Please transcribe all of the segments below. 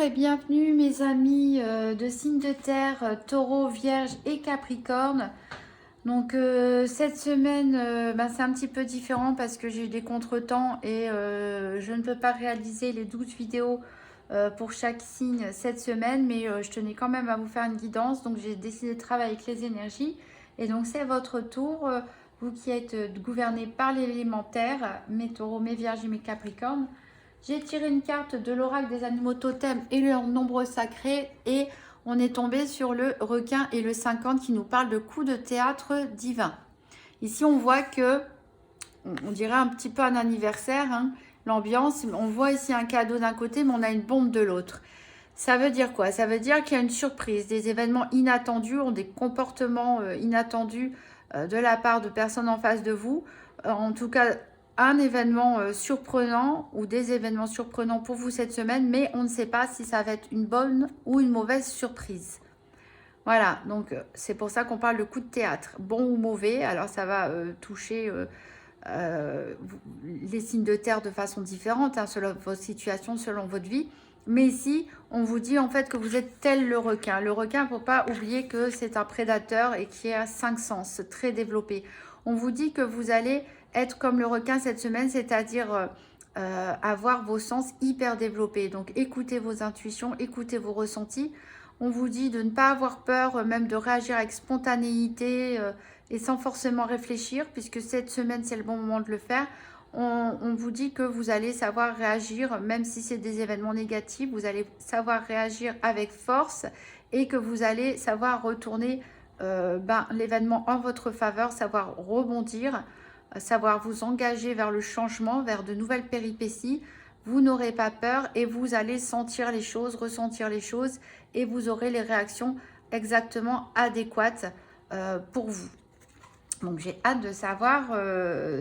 et bienvenue mes amis de signes de terre, taureau, vierge et capricorne. Donc cette semaine c'est un petit peu différent parce que j'ai eu des contretemps et je ne peux pas réaliser les 12 vidéos pour chaque signe cette semaine, mais je tenais quand même à vous faire une guidance, donc j'ai décidé de travailler avec les énergies. Et donc c'est votre tour, vous qui êtes gouvernés par l'élémentaire, mes taureaux, mes vierges et mes capricornes. J'ai tiré une carte de l'oracle des animaux totems et leurs nombres sacrés et on est tombé sur le requin et le 50 qui nous parle de coup de théâtre divin. Ici, on voit que, on dirait un petit peu un anniversaire, hein, l'ambiance. On voit ici un cadeau d'un côté, mais on a une bombe de l'autre. Ça veut dire quoi? Ça veut dire qu'il y a une surprise, des événements inattendus, ou des comportements inattendus de la part de personnes en face de vous. En tout cas, un événement surprenant ou des événements surprenants pour vous cette semaine, mais on ne sait pas si ça va être une bonne ou une mauvaise surprise. Voilà, donc c'est pour ça qu'on parle de coup de théâtre, bon ou mauvais. Alors ça va toucher les signes de terre de façon différente, hein, selon votre situation, selon votre vie. Mais ici, on vous dit en fait que vous êtes tel le requin. Le requin, il ne faut pas oublier que c'est un prédateur et qui a 5 sens très développés. On vous dit que vous allez être comme le requin cette semaine, c'est-à-dire avoir vos sens hyper développés. Donc écoutez vos intuitions, écoutez vos ressentis. On vous dit de ne pas avoir peur, même de réagir avec spontanéité et sans forcément réfléchir, puisque cette semaine, c'est le bon moment de le faire. On vous dit que vous allez savoir réagir, même si c'est des événements négatifs, vous allez savoir réagir avec force et que vous allez savoir retourner l'événement en votre faveur, savoir rebondir, savoir vous engager vers le changement, vers de nouvelles péripéties. Vous n'aurez pas peur et vous allez sentir les choses, ressentir les choses et vous aurez les réactions exactement adéquates pour vous. Donc j'ai hâte de savoir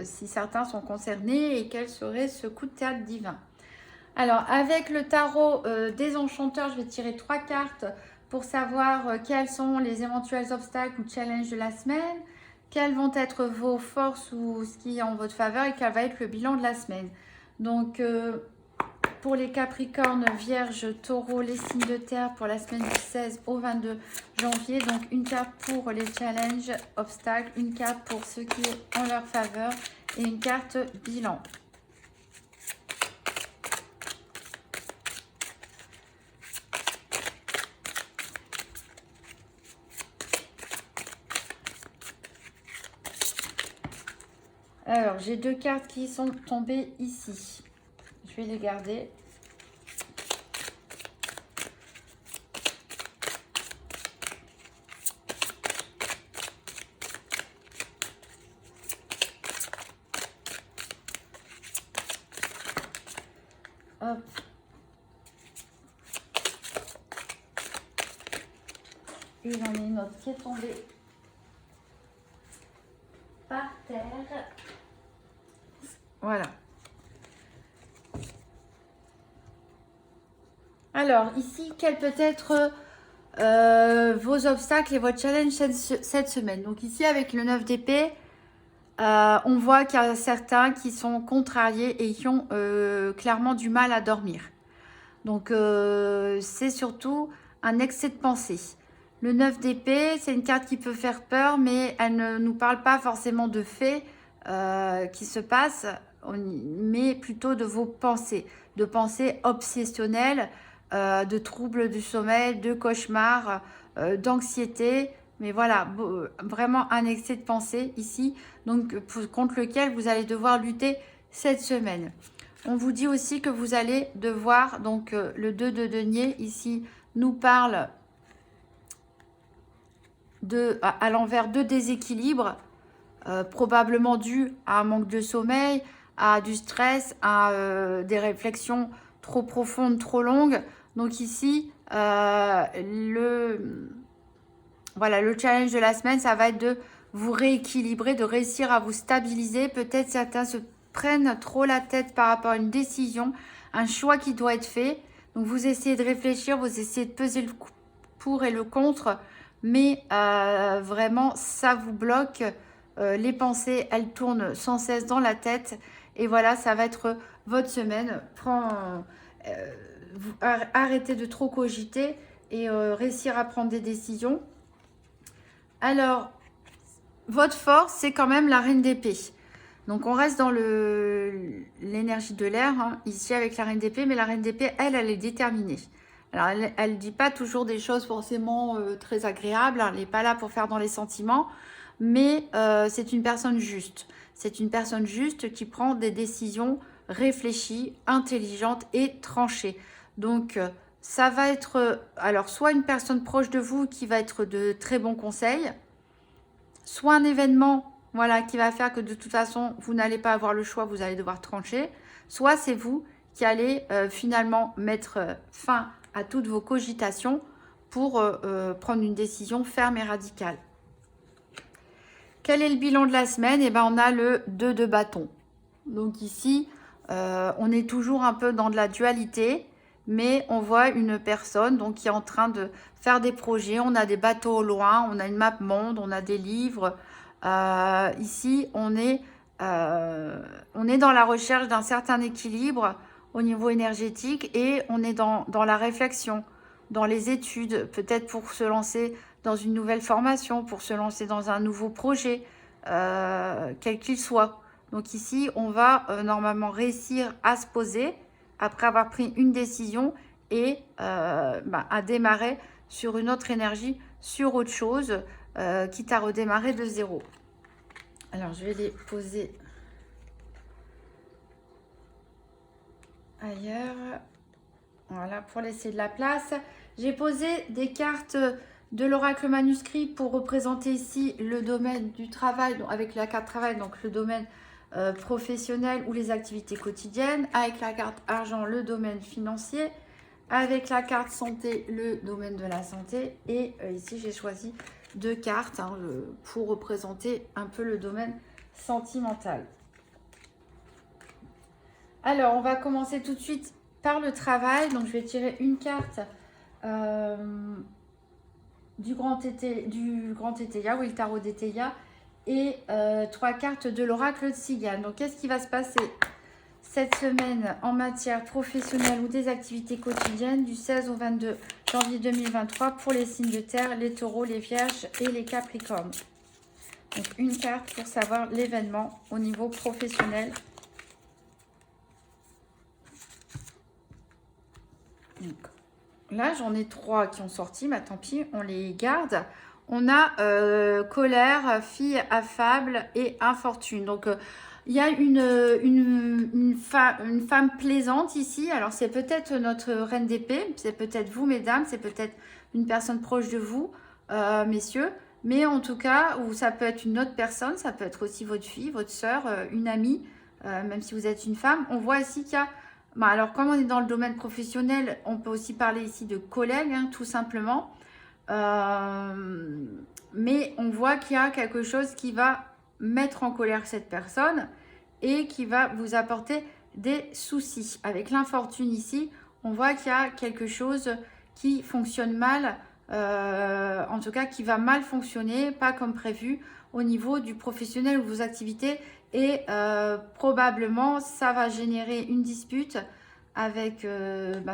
si certains sont concernés et quel serait ce coup de théâtre divin. Alors avec le tarot des enchanteurs, je vais tirer 3 cartes pour savoir quels sont les éventuels obstacles ou challenges de la semaine, quelles vont être vos forces ou ce qui est en votre faveur et quel va être le bilan de la semaine. Donc pour les capricornes, vierges, taureaux, les signes de terre pour la semaine du 16 au 22 janvier. Donc une carte pour les challenges, obstacles, une carte pour ceux qui sont en leur faveur et une carte bilan. Alors, j'ai 2 cartes qui sont tombées ici. Je vais les garder. Hop. Et j'en ai une autre qui est tombée par terre. Voilà. Alors, ici, quels peut être vos obstacles et votre challenge cette semaine? Donc ici, avec le 9 d'épée, on voit qu'il y a certains qui sont contrariés et qui ont clairement du mal à dormir. Donc, c'est surtout un excès de pensée. Le 9 d'épée, c'est une carte qui peut faire peur, mais elle ne nous parle pas forcément de faits qui se passent, mais plutôt de vos pensées, de pensées obsessionnelles, de troubles du sommeil, de cauchemars, d'anxiété. Mais voilà, vraiment un excès de pensée ici, donc contre lequel vous allez devoir lutter cette semaine. On vous dit aussi que vous allez devoir, donc le 2 de denier ici nous parle à l'envers de déséquilibre, probablement dû à un manque de sommeil, à du stress, à des réflexions trop profondes, trop longues. Donc ici, voilà, le challenge de la semaine, ça va être de vous rééquilibrer, de réussir à vous stabiliser. Peut-être certains se prennent trop la tête par rapport à une décision, un choix qui doit être fait. Donc vous essayez de réfléchir, vous essayez de peser le pour et le contre, mais vraiment ça vous bloque. Les pensées, elles tournent sans cesse dans la tête. Et voilà, ça va être votre semaine. arrêter de trop cogiter et réussir à prendre des décisions. Alors, votre force, c'est quand même la reine d'épée. Donc, on reste dans l'énergie de l'air, hein, ici avec la reine d'épée. Mais la reine d'épée, elle est déterminée. Alors, elle ne dit pas toujours des choses forcément très agréables. Elle n'est pas là pour faire dans les sentiments. Mais c'est une personne juste. C'est une personne juste qui prend des décisions réfléchies, intelligentes et tranchées. Donc, ça va être, alors, soit une personne proche de vous qui va être de très bons conseils, soit un événement, voilà, qui va faire que de toute façon, vous n'allez pas avoir le choix, vous allez devoir trancher, soit c'est vous qui allez finalement mettre fin à toutes vos cogitations pour prendre une décision ferme et radicale. Quel est le bilan de la semaine? Eh ben, on a le 2 de bâton. Donc ici, on est toujours un peu dans de la dualité, mais on voit une personne donc, qui est en train de faire des projets. On a des bateaux au loin, on a une map monde, on a des livres. Ici, on est dans la recherche d'un certain équilibre au niveau énergétique et on est dans la réflexion, dans les études, peut-être pour se lancer dans une nouvelle formation, pour se lancer dans un nouveau projet, quel qu'il soit. Donc ici, on va normalement réussir à se poser après avoir pris une décision et à démarrer sur une autre énergie, sur autre chose, quitte à redémarrer de zéro. Alors, je vais les poser ailleurs. Voilà, pour laisser de la place. J'ai posé des cartes de l'oracle manuscrit pour représenter ici le domaine du travail, donc avec la carte travail, donc le domaine professionnel ou les activités quotidiennes. Avec la carte argent, le domaine financier. Avec la carte santé, le domaine de la santé. Et ici, j'ai choisi 2 cartes pour représenter un peu le domaine sentimental. Alors, on va commencer tout de suite par le travail. Donc, je vais tirer une carte du Grand Tétéia, oui, le tarot d'Étéia, et 3 cartes de l'oracle de Cigane. Donc, qu'est-ce qui va se passer cette semaine en matière professionnelle ou des activités quotidiennes du 16 au 22 janvier 2023 pour les signes de terre, les taureaux, les vierges et les capricornes? Donc, une carte pour savoir l'événement au niveau professionnel. Donc, là, j'en ai 3 qui ont sorti, mais tant pis, on les garde. On a colère, fille affable et infortune. Donc, il y a une femme plaisante ici. Alors, c'est peut-être notre reine d'épée, c'est peut-être vous, mesdames, c'est peut-être une personne proche de vous, messieurs. Mais en tout cas, ou ça peut être une autre personne, ça peut être aussi votre fille, votre soeur, une amie, même si vous êtes une femme. On voit ici qu'il y a... alors, comme on est dans le domaine professionnel, on peut aussi parler ici de collègues, hein, tout simplement. Mais on voit qu'il y a quelque chose qui va mettre en colère cette personne et qui va vous apporter des soucis. Avec l'infortune ici, on voit qu'il y a quelque chose qui fonctionne mal, en tout cas qui va mal fonctionner, pas comme prévu au niveau du professionnel ou vos activités. Et probablement, ça va générer une dispute avec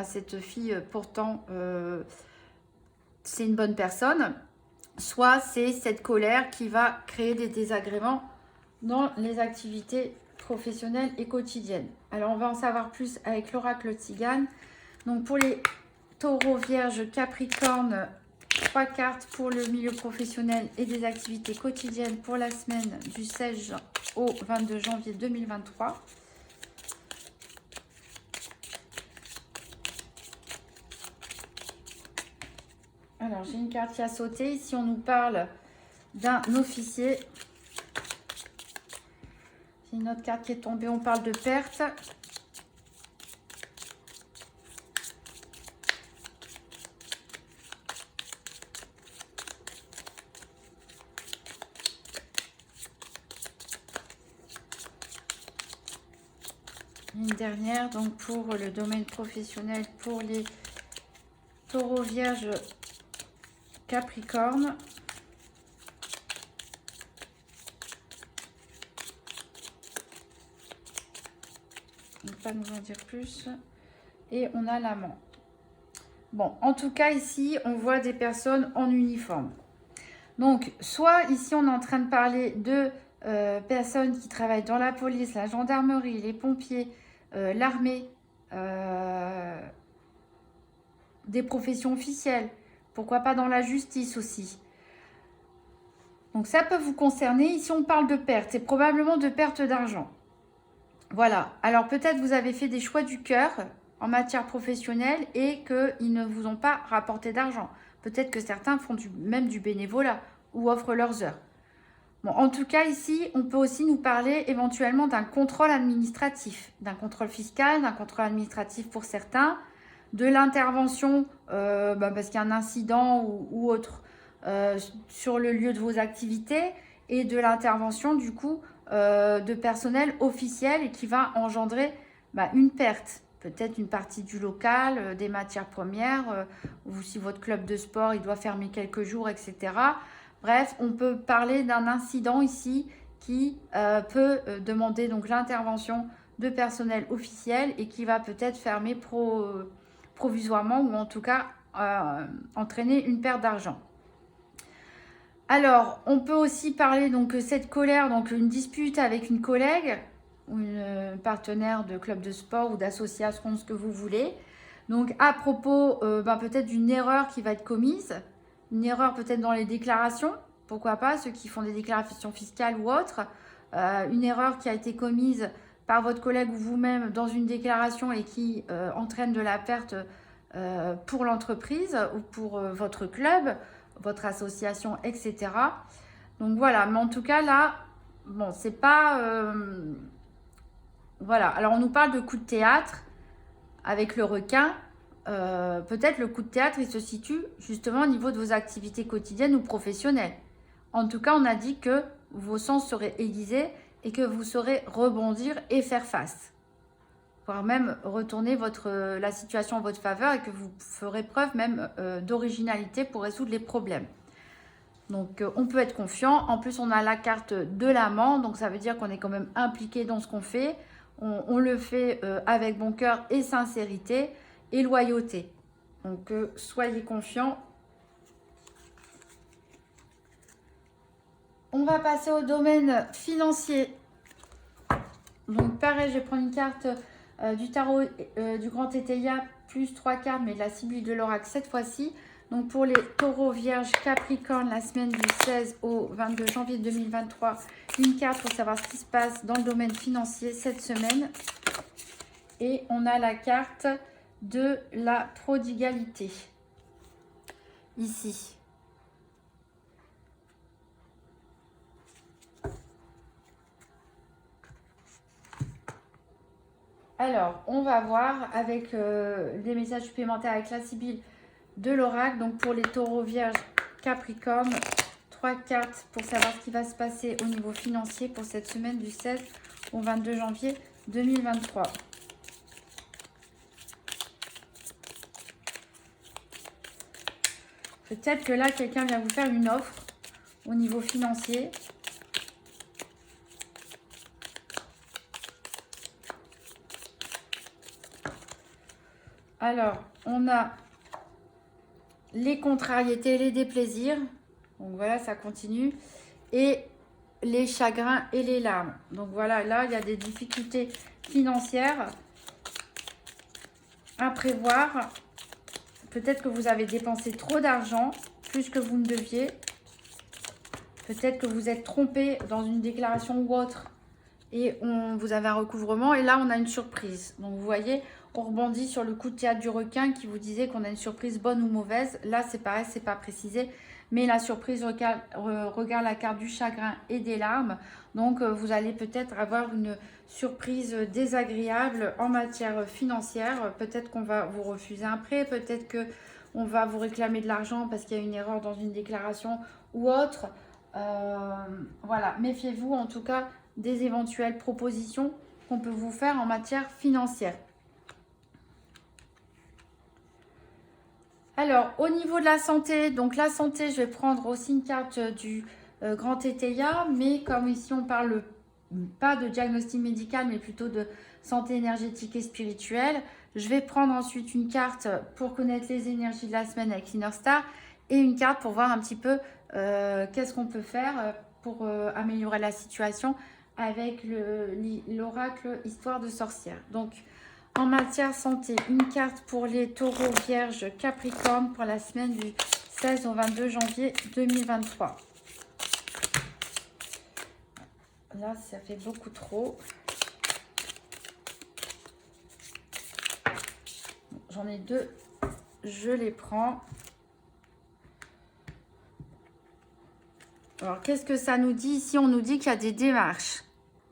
cette fille. Pourtant, c'est une bonne personne. Soit c'est cette colère qui va créer des désagréments dans les activités professionnelles et quotidiennes. Alors, on va en savoir plus avec l'oracle Tzigane. Donc, pour les taureaux, vierges, capricornes, 3 cartes pour le milieu professionnel et des activités quotidiennes pour la semaine du 16 au 22 janvier 2023. Alors, j'ai une carte qui a sauté. Ici, on nous parle d'un officier. J'ai une autre carte qui est tombée. On parle de perte. Une dernière, donc pour le domaine professionnel, pour les taureaux, vierges, capricorne. On ne va pas nous en dire plus. Et on a l'amant. Bon, en tout cas, ici, on voit des personnes en uniforme. Donc, soit ici, on est en train de parler de personnes qui travaillent dans la police, la gendarmerie, les pompiers, l'armée, des professions officielles. Pourquoi pas dans la justice aussi. Donc, ça peut vous concerner. Ici, on parle de perte et probablement de perte d'argent. Voilà. Alors, peut-être vous avez fait des choix du cœur en matière professionnelle et qu'ils ne vous ont pas rapporté d'argent. Peut-être que certains font même du bénévolat ou offrent leurs heures. Bon, en tout cas, ici, on peut aussi nous parler éventuellement d'un contrôle administratif, d'un contrôle fiscal, d'un contrôle administratif pour certains, de l'intervention, parce qu'il y a un incident ou autre sur le lieu de vos activités, et de l'intervention, du coup, de personnel officiel et qui va engendrer une perte. Peut-être une partie du local, des matières premières, ou si votre club de sport il doit fermer quelques jours, etc. Bref, on peut parler d'un incident ici qui peut demander donc l'intervention de personnel officiel et qui va peut-être fermer provisoirement ou en tout cas entraîner une perte d'argent. Alors, on peut aussi parler donc cette colère, donc une dispute avec une collègue ou une partenaire de club de sport ou d'association, ce que vous voulez. Donc, à propos peut-être d'une erreur qui va être commise, une erreur peut-être dans les déclarations, pourquoi pas, ceux qui font des déclarations fiscales ou autres, une erreur qui a été commise par votre collègue ou vous-même dans une déclaration et qui entraîne de la perte pour l'entreprise ou pour votre club, votre association, etc. Donc voilà, mais en tout cas là, bon, c'est pas... voilà, alors on nous parle de coup de théâtre avec le requin. Peut-être le coup de théâtre, il se situe justement au niveau de vos activités quotidiennes ou professionnelles. En tout cas, on a dit que vos sens seraient aiguisés et que vous saurez rebondir et faire face. Voire même retourner la situation en votre faveur et que vous ferez preuve même d'originalité pour résoudre les problèmes. Donc, on peut être confiant. En plus, on a la carte de l'amant. Donc, ça veut dire qu'on est quand même impliqué dans ce qu'on fait. On le fait avec bon cœur et sincérité et loyauté. Donc, soyez confiants. On va passer au domaine financier. Donc, pareil, je vais prendre une carte du tarot du Grand Tétéia, plus 3 cartes, mais de la Sibylle de l'Oracle cette fois-ci. Donc, pour les taureaux, vierges, capricorne, la semaine du 16 au 22 janvier 2023, une carte pour savoir ce qui se passe dans le domaine financier cette semaine. Et on a la carte de la prodigalité, ici. Alors, on va voir avec des messages supplémentaires avec la Sibylle de l'oracle. Donc, pour les taureaux, vierges, capricorne, 3 cartes pour savoir ce qui va se passer au niveau financier pour cette semaine du 16 au 22 janvier 2023. Peut-être que là, quelqu'un vient vous faire une offre au niveau financier. Alors, on a les contrariétés, les déplaisirs. Donc voilà, ça continue. Et les chagrins et les larmes. Donc voilà, là, il y a des difficultés financières à prévoir. Peut-être que vous avez dépensé trop d'argent, plus que vous ne deviez. Peut-être que vous êtes trompé dans une déclaration ou autre. Et vous avez un recouvrement. Et là, on a une surprise. Donc vous voyez, on rebondit sur le coup de théâtre du requin qui vous disait qu'on a une surprise bonne ou mauvaise. Là, c'est pareil, c'est pas précisé. Mais la surprise regarde la carte du chagrin et des larmes. Donc, vous allez peut-être avoir une surprise désagréable en matière financière. Peut-être qu'on va vous refuser un prêt. Peut-être qu'on va vous réclamer de l'argent parce qu'il y a une erreur dans une déclaration ou autre. Voilà, méfiez-vous en tout cas des éventuelles propositions qu'on peut vous faire en matière financière. Alors, au niveau de la santé, donc la santé, je vais prendre aussi une carte du Grand Tétéia, mais comme ici on parle pas de diagnostic médical, mais plutôt de santé énergétique et spirituelle. Je vais prendre ensuite une carte pour connaître les énergies de la semaine avec l'Inner Star et une carte pour voir un petit peu qu'est-ce qu'on peut faire pour améliorer la situation avec l'oracle Histoire de sorcière. Donc, en matière santé, une carte pour les taureaux, vierges, capricorne pour la semaine du 16 au 22 janvier 2023. Là, ça fait beaucoup trop. J'en ai deux. Je les prends. Alors, qu'est-ce que ça nous dit ici? On nous dit qu'il y a des démarches.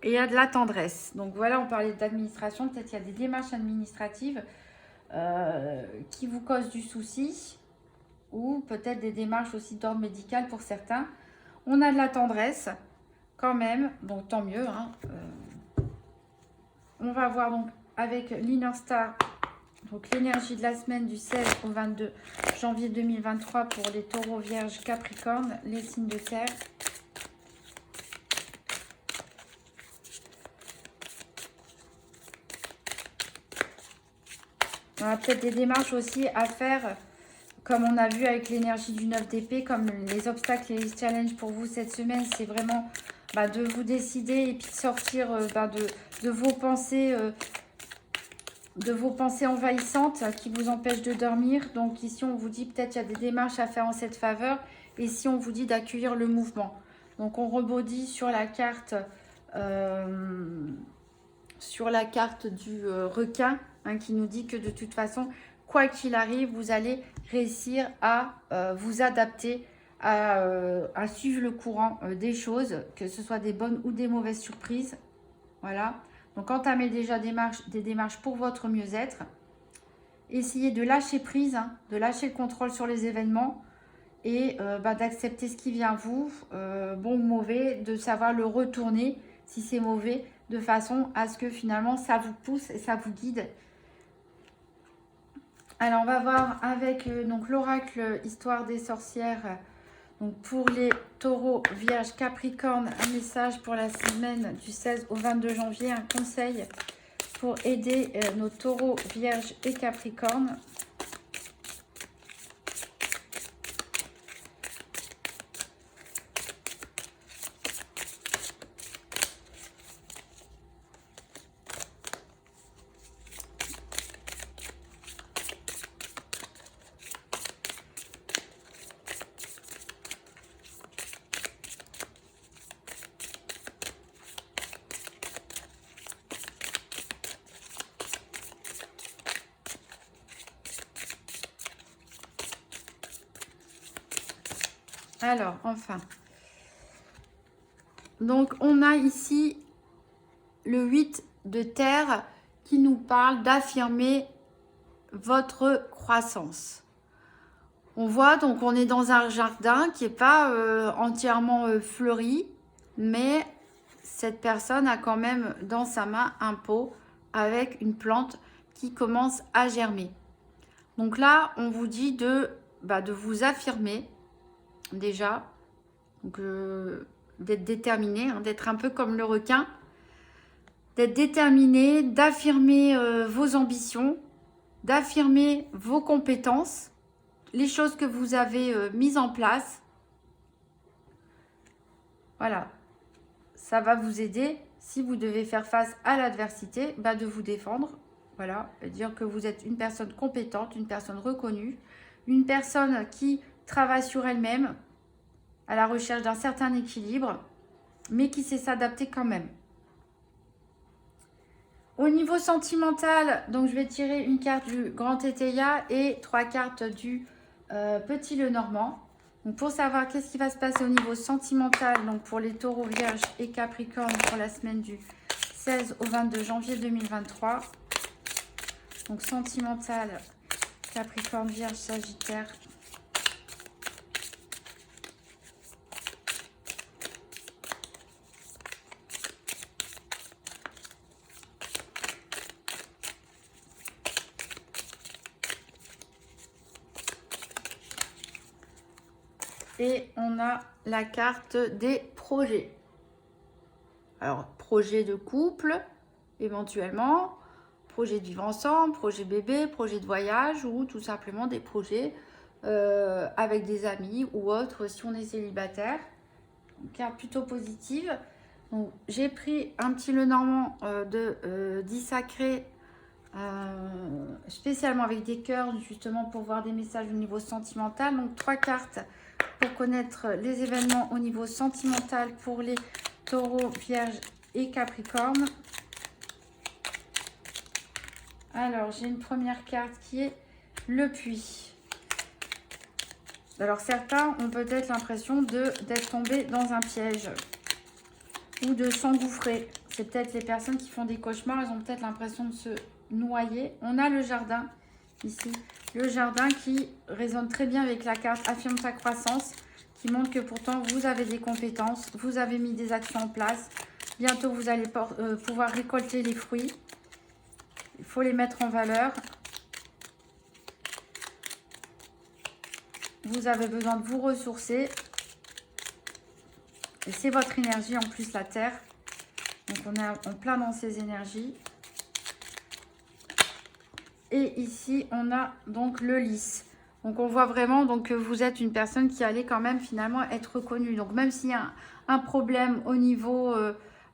Et il y a de la tendresse. Donc voilà, on parlait d'administration. Peut-être qu'il y a des démarches administratives qui vous causent du souci. Ou peut-être des démarches aussi d'ordre médical pour certains. On a de la tendresse quand même. Donc tant mieux. Hein. On va voir donc avec l'Inner Star. Donc l'énergie de la semaine du 16 au 22 janvier 2023 pour les taureaux, vierges, capricornes, les signes de terre. On a peut-être des démarches aussi à faire, comme on a vu avec l'énergie du 9 d'épée, comme les obstacles et les challenges pour vous cette semaine, c'est vraiment de vous décider et puis de sortir de vos pensées envahissantes qui vous empêchent de dormir. Donc ici, on vous dit peut-être qu'il y a des démarches à faire en cette faveur. Et ici, on vous dit d'accueillir le mouvement. Donc on rebondit sur la carte du requin, hein, qui nous dit que de toute façon, quoi qu'il arrive, vous allez réussir à vous adapter, à suivre le courant des choses, que ce soit des bonnes ou des mauvaises surprises. Voilà. Donc, entamez déjà des démarches pour votre mieux-être. Essayez de lâcher prise, hein, de lâcher le contrôle sur les événements et d'accepter ce qui vient à vous, bon ou mauvais, de savoir le retourner si c'est mauvais, de façon à ce que finalement ça vous pousse et ça vous guide. Alors, on va voir avec donc l'oracle Histoire des sorcières. Donc pour les taureaux, vierges, capricornes, un message pour la semaine du 16 au 22 janvier, un conseil pour aider nos taureaux, vierges et capricornes. Alors, enfin. Donc, on a ici le 8 de terre qui nous parle d'affirmer votre croissance. On voit, donc, on est dans un jardin qui n'est pas entièrement fleuri, mais cette personne a quand même dans sa main un pot avec une plante qui commence à germer. Donc là, on vous dit de vous affirmer déjà, d'être déterminé, hein, d'être un peu comme le requin, d'être déterminé, d'affirmer vos ambitions, d'affirmer vos compétences, les choses que vous avez mises en place. Voilà, ça va vous aider si vous devez faire face à l'adversité, de vous défendre. Voilà, dire que vous êtes une personne compétente, une personne reconnue, une personne qui travaille sur elle-même, à la recherche d'un certain équilibre, mais qui sait s'adapter quand même. Au niveau sentimental, donc je vais tirer une carte du Grand Teteia et 3 cartes du Petit Lenormand. Donc pour savoir qu'est-ce qui va se passer au niveau sentimental, donc pour les taureaux, vierges et capricornes pour la semaine du 16 au 22 janvier 2023. Donc sentimental, capricorne, vierge, sagittaire. Et on a la carte des projets. Alors, projet de couple, éventuellement, projet de vivre ensemble, projet bébé, projet de voyage ou tout simplement des projets avec des amis ou autres si on est célibataire. Une carte plutôt positive. Donc j'ai pris un petit Lenormand de 10 sacrés spécialement avec des cœurs justement pour voir des messages au niveau sentimental. Donc 3 cartes pour connaître les événements au niveau sentimental pour les taureaux, vierges et capricornes. Alors j'ai une première carte qui est le puits. Alors certains ont peut-être l'impression d'être tombés dans un piège ou de s'engouffrer. C'est peut-être les personnes qui font des cauchemars, elles ont peut-être l'impression de se noyer. On a le jardin ici. Le jardin qui résonne très bien avec la carte affirme sa croissance, qui montre que pourtant vous avez des compétences, vous avez mis des actions en place. Bientôt vous allez pouvoir récolter les fruits. Il faut les mettre en valeur. Vous avez besoin de vous ressourcer. Et c'est votre énergie en plus, la terre. Donc on est en plein dans ces énergies. Et ici, on a donc le lys. Donc on voit vraiment donc, que vous êtes une personne qui allait quand même finalement être reconnue. Donc même s'il y a un problème au niveau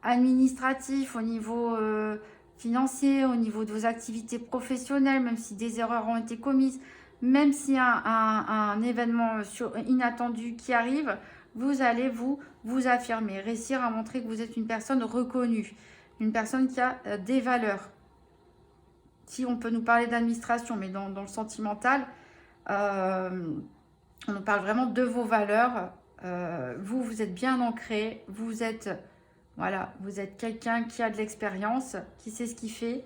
administratif, au niveau financier, au niveau de vos activités professionnelles, même si des erreurs ont été commises, même s'il y a un événement inattendu qui arrive, vous allez vous affirmer, réussir à montrer que vous êtes une personne reconnue, une personne qui a des valeurs. Si on peut nous parler d'administration, mais dans le sentimental, on nous parle vraiment de vos valeurs. Vous êtes bien ancré, vous êtes quelqu'un qui a de l'expérience, qui sait ce qu'il fait.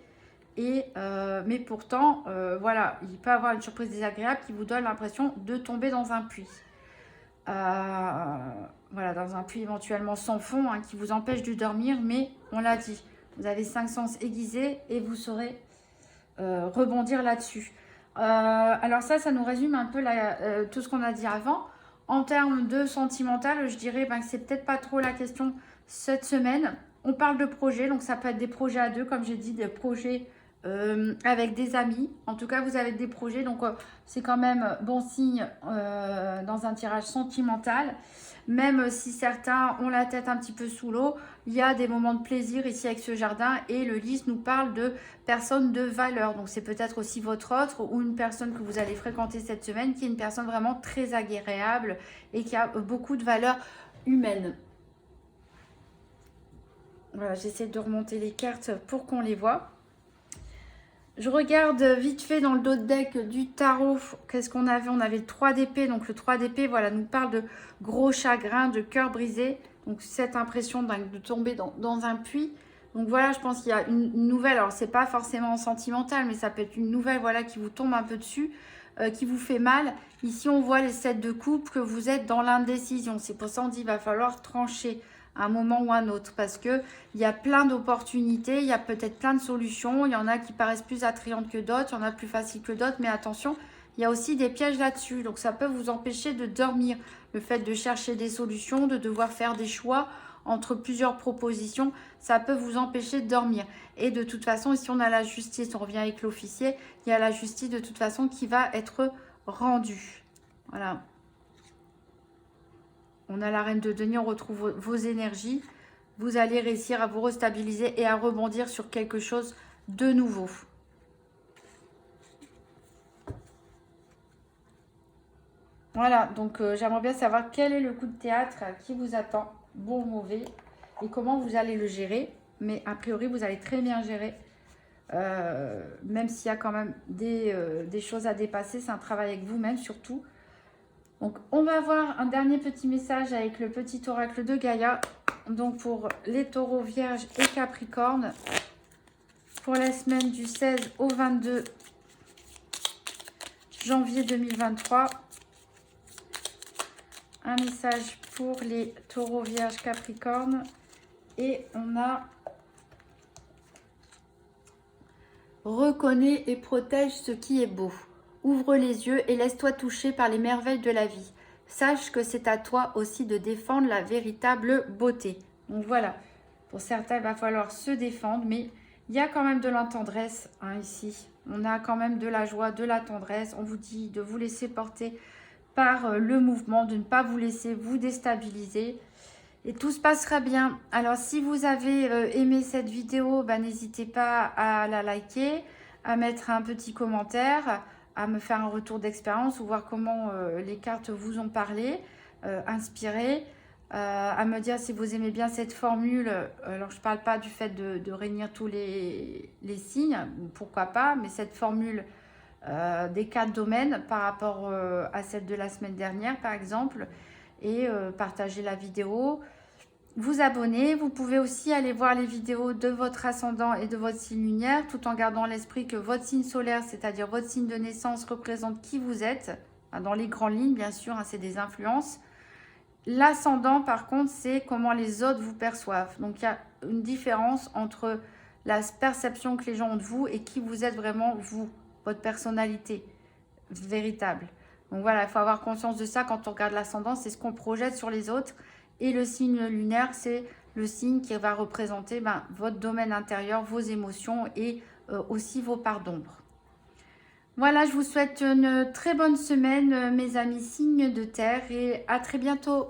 Mais pourtant, voilà, il peut y avoir une surprise désagréable qui vous donne l'impression de tomber dans un puits. Voilà, dans un puits éventuellement sans fond, hein, qui vous empêche de dormir, mais on l'a dit, vous avez 5 sens aiguisés et vous saurez rebondir là-dessus. Alors ça nous résume un peu tout ce qu'on a dit avant. En termes de sentimental, je dirais que c'est peut-être pas trop la question cette semaine. On parle de projets, donc ça peut être des projets à deux, comme j'ai dit, des projets avec des amis. En tout cas, vous avez des projets, donc c'est quand même bon signe dans un tirage sentimental. Même si certains ont la tête un petit peu sous l'eau, il y a des moments de plaisir ici avec ce jardin. Et le lys nous parle de personnes de valeur. Donc c'est peut-être aussi votre autre ou une personne que vous allez fréquenter cette semaine qui est une personne vraiment très agréable et qui a beaucoup de valeur humaine. Voilà, j'essaie de remonter les cartes pour qu'on les voit. Je regarde vite fait dans le dos de deck du tarot. Qu'est-ce qu'on avait? On avait le 3 d'épée. Donc le 3 d'épée, voilà, nous parle de gros chagrin, de cœur brisé. Donc cette impression de tomber dans un puits. Donc voilà, je pense qu'il y a une nouvelle. Alors c'est pas forcément sentimental, mais ça peut être une nouvelle, voilà, qui vous tombe un peu dessus, qui vous fait mal. Ici, on voit les 7 de coupe, que vous êtes dans l'indécision. C'est pour ça qu'on dit qu'il va falloir trancher un moment ou un autre, parce que il y a plein d'opportunités, il y a peut-être plein de solutions, il y en a qui paraissent plus attrayantes que d'autres, il y en a plus faciles que d'autres, mais attention, il y a aussi des pièges là-dessus, donc ça peut vous empêcher de dormir, le fait de chercher des solutions, de devoir faire des choix entre plusieurs propositions, ça peut vous empêcher de dormir. Et de toute façon, ici on a la justice, on revient avec l'officier, il y a la justice de toute façon qui va être rendue. Voilà. On a la reine de denier, on retrouve vos énergies. Vous allez réussir à vous restabiliser et à rebondir sur quelque chose de nouveau. Voilà, donc j'aimerais bien savoir quel est le coup de théâtre qui vous attend, bon ou mauvais, et comment vous allez le gérer. Mais a priori, vous allez très bien gérer, même s'il y a quand même des choses à dépasser. C'est un travail avec vous-même surtout. Donc, on va voir un dernier petit message avec le petit oracle de Gaïa. Donc, pour les taureaux, vierges et capricornes, pour la semaine du 16 au 22 janvier 2023. Un message pour les taureaux, vierges, capricornes. Et on a reconnais et protège ce qui est beau. Ouvre les yeux et laisse-toi toucher par les merveilles de la vie. Sache que c'est à toi aussi de défendre la véritable beauté. Donc voilà, Pour certains, il va falloir se défendre, mais il y a quand même de la tendresse hein, ici. On a quand même de la joie, de la tendresse. On vous dit de vous laisser porter par le mouvement, de ne pas vous laisser vous déstabiliser. Et tout se passera bien. Alors, si vous avez aimé cette vidéo, bah, n'hésitez pas à la liker, à mettre un petit commentaire, à me faire un retour d'expérience ou voir comment les cartes vous ont parlé, inspiré, à me dire si vous aimez bien cette formule. Alors, je ne parle pas du fait de réunir tous les signes, pourquoi pas, mais cette formule des 4 domaines par rapport à celle de la semaine dernière, par exemple, et partager la vidéo. Vous abonner, vous pouvez aussi aller voir les vidéos de votre ascendant et de votre signe lunaire, tout en gardant à l'esprit que votre signe solaire, c'est-à-dire votre signe de naissance, représente qui vous êtes, dans les grandes lignes, bien sûr, hein, c'est des influences. L'ascendant, par contre, c'est comment les autres vous perçoivent. Donc, il y a une différence entre la perception que les gens ont de vous et qui vous êtes vraiment, vous, votre personnalité véritable. Donc voilà, il faut avoir conscience de ça quand on regarde l'ascendant, c'est ce qu'on projette sur les autres. Et le signe lunaire, c'est le signe qui va représenter votre domaine intérieur, vos émotions et aussi vos parts d'ombre. Voilà, je vous souhaite une très bonne semaine, mes amis signes de terre, et à très bientôt.